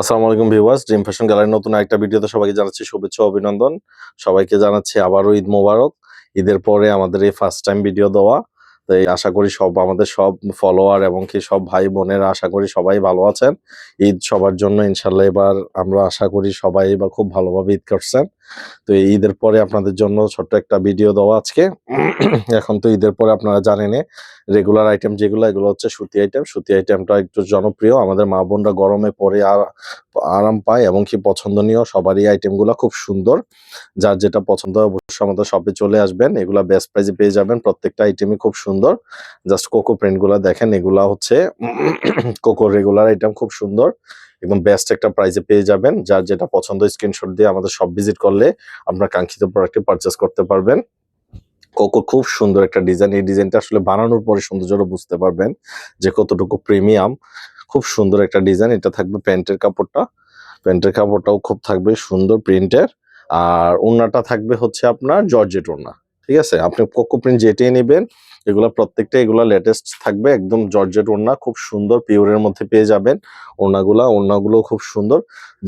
আসসালামু আলাইকুম viewers, dream fashion গ্যালারির নতুন একটা ভিডিওতে সবাইকে জানাচ্ছি শুভেচ্ছা ও অভিনন্দন। সবাইকে জানাচ্ছি আবারও ঈদ মোবারক। ঈদের পরে আমাদের এই ফার্স্ট টাইম ভিডিও দেওয়া। তাই আশা করি আমাদের সব ফলোয়ার এবং কি সব ভাই বোনেরা আশা করি সবাই ভালো আছেন। ঈদ সবার জন্য ইনশাল্লাহ এবার আমরা আশা করি সবাই এবার খুব ভালোভাবে ঈদ করছেন। তো এই ঈদের পরে আপনাদের জন্য ছোট্ট একটা ভিডিও দেওয়া আজকে। এখন তো ঈদের পরে আপনারা জানেনই রেগুলার আইটেম যেগুলো এগুলো হচ্ছে সুতি আইটেম। সুতি আইটেমটা একটু জনপ্রিয়, আমাদের মা বোনরা গরমে পরে আরাম পায় এবং কি পছন্দনীয় সবারই আইটেমগুলো খুব সুন্দর। যার যেটা পছন্দ হয় অবশ্যই আমাদের শপে চলে আসবেন, এগুলা বেস্ট প্রাইসে পেয়ে যাবেন। প্রত্যেকটা আইটেমই খুব সুন্দর। জাস্ট কোকো প্রিন্টগুলো দেখেন, এগুলা হচ্ছে কোকো রেগুলার আইটেম, খুব সুন্দর, একদম বেস্ট একটা প্রাইসে পেয়ে যাবেন। যার যেটা পছন্দ স্ক্রিনশট দিয়ে আমাদের শপ ভিজিট করলে আপনার কাঙ্ক্ষিত প্রোডাক্টটি পারচেস করতে পারবেন। কোকো খুব সুন্দর একটা ডিজাইন, এই ডিজাইনটা আসলে বানানোর পরে সৌন্দর্যটা বুঝতে পারবেন যে কতটুকু প্রিমিয়াম। খুব সুন্দর একটা ডিজাইন। এটা থাকবে প্যান্টের কাপড়টা, প্যান্টের কাপড়টাও খুব থাকবে সুন্দর প্রিন্টের। আর ওড়নাটা থাকবে হচ্ছে আপনার জর্জেট ওড়না। ঠিক আছে, আপনি কোকো প্রিন্ট যেটাই নেবেন এগুলা প্রত্যেকটা এগুলা লেটেস্ট থাকবে, একদম জর্জেট ওড়না, খুব সুন্দর পিওরের মধ্যে পেয়ে যাবেন। ওড়নাগুলো খুব সুন্দর।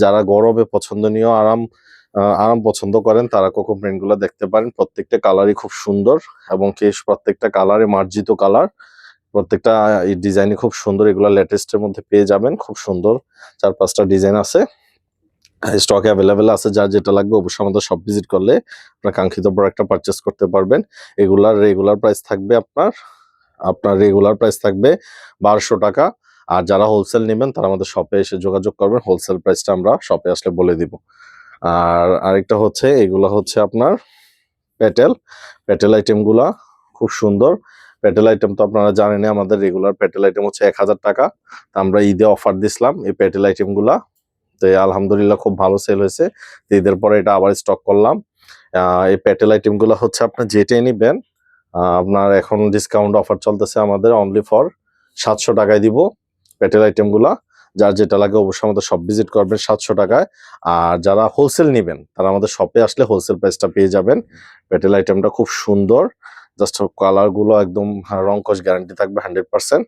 যারা গরমে পছন্দনীয় আরাম পছন্দ করেন তারা কোকো প্রিন্টগুলো দেখতে পারেন। প্রত্যেকটা কালারই খুব সুন্দর এবং প্রত্যেকটা কালারে মার্জিত কালার। প্রত্যেকটা এই ডিজাইনই খুব সুন্দর, এগুলো লেটেস্টের মধ্যে পেয়ে যাবেন। খুব সুন্দর 4-5টা ডিজাইন আছে, স্টক অ্যাভেলেবেল আছে। যার যেটা লাগবে অবশ্যই আমাদের শপ ভিজিট করলে আপনার কাঙ্ক্ষিত প্রোডাক্টটা পারচেস করতে পারবেন। এগুলার রেগুলার প্রাইস থাকবে আপনার রেগুলার প্রাইস থাকবে 1200 টাকা। আর যারা হোলসেল নেবেন তারা আমাদের শপে এসে যোগাযোগ করবেন, হোলসেল প্রাইসটা আমরা শপে আসলে বলে দিব। আর আরেকটা হচ্ছে এগুলা হচ্ছে আপনার প্যাটেল আইটেমগুলা খুব সুন্দর। প্যাটেল আইটেম তো আপনারা জানেন, আমাদের রেগুলার প্যাটেল আইটেম হচ্ছে 1000 টাকা। আমরা ঈদে অফার দিছিলাম এই প্যাটেল আইটেমগুলা। তো আলহামদুলিল্লাহ খুব ভালো সেল হয়েছে। তো ঈদের পরে এটা আবার স্টক করলাম। এই প্যাটেল আইটেমগুলো হচ্ছে আপনার যেটাই নিবেন আপনার এখন ডিসকাউন্ট অফার চলতেছে আমাদের, অনলি ফর 700 টাকায় দিব প্যাটেল আইটেমগুলা। যার যেটা লাগে অবশ্যই আমাদের শপ ভিজিট করবেন 700 টাকায়। আর যারা হোলসেল নেবেন তারা আমাদের শপে আসলে হোলসেল প্রাইসটা পেয়ে যাবেন। প্যাটেল আইটেমটা খুব সুন্দর, জাস্ট কালারগুলো একদম রংকশ গ্যারান্টি থাকবে 100%।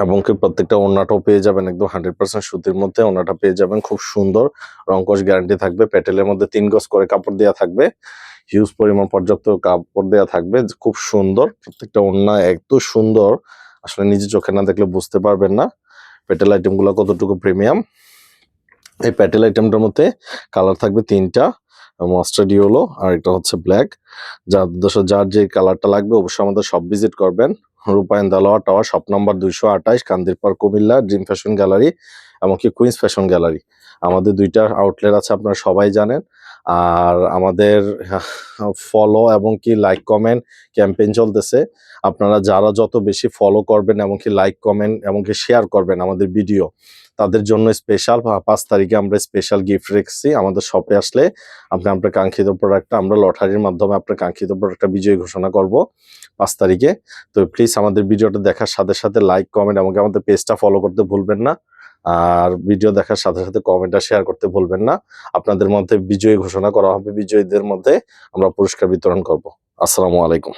এবং কি প্রত্যেকটা ওড়নাটাও পেয়ে যাবেন একদম 100% সুতির মধ্যে ওড়নাটা পেয়ে যাবেন, খুব সুন্দর রংকশ গ্যারান্টি থাকবে। প্যাটেলের মধ্যে 3 গজ করে কাপড় দেওয়া থাকবে, হিউজ পরিমাণ পর্যাপ্ত কাপড় দেওয়া থাকবে, খুব সুন্দর। প্রত্যেকটা ওড়না এত সুন্দর, আসলে নিজে চোখে না দেখলে বুঝতে পারবেন না প্যাটেল আইটেমগুলো কতটুকু প্রিমিয়াম। এই প্যাটেল আইটেমটার মধ্যে কালার থাকবে 3টা, মাস্টার্ড ইয়েলো আর এটা হচ্ছে ব্ল্যাক। যার যে কালারটা লাগবে অবশ্যই আমাদের শপ ভিজিট করবেন। Rupayan Dalowar tower, shop number 228, Kandirpar, Comilla, dream fashion gallery এমনকি কুইন্স ফ্যাশন গ্যালারি। আমাদের 2টা আউটলেট আছে, আপনারা সবাই জানেন। আর আমাদের ফলো এবং কি লাইক কমেন্ট ক্যাম্পেইন চলতেছে। আপনারা যারা যত বেশি ফলো করবেন এবং কি লাইক কমেন্ট এবং কি শেয়ার করবেন আমাদের ভিডিও, তাদের জন্য স্পেশাল 5 তারিখে আমরা স্পেশাল গিফট রেখেছি। আমাদের শপে আসলে আপনি আপনার কাঙ্ক্ষিত প্রোডাক্টটা আমরা লটারির মাধ্যমে আপনার কাঙ্ক্ষিত প্রোডাক্টটা বিজয়ী ঘোষণা করব 5 তারিখে। তো প্লিজ আমাদের ভিডিওটা দেখার সাথে সাথে লাইক কমেন্ট এবং আমাদের পেজটা ফলো করতে ভুলবেন না। আর ভিডিও দেখার সাথে সাথে কমেন্টটা শেয়ার করতে ভুলবেন না। আপনাদের মধ্যে বিজয়ী ঘোষণা করা হবে, বিজয়ীদের মধ্যে আমরা পুরস্কার বিতরণ করব। আসসালামু আলাইকুম।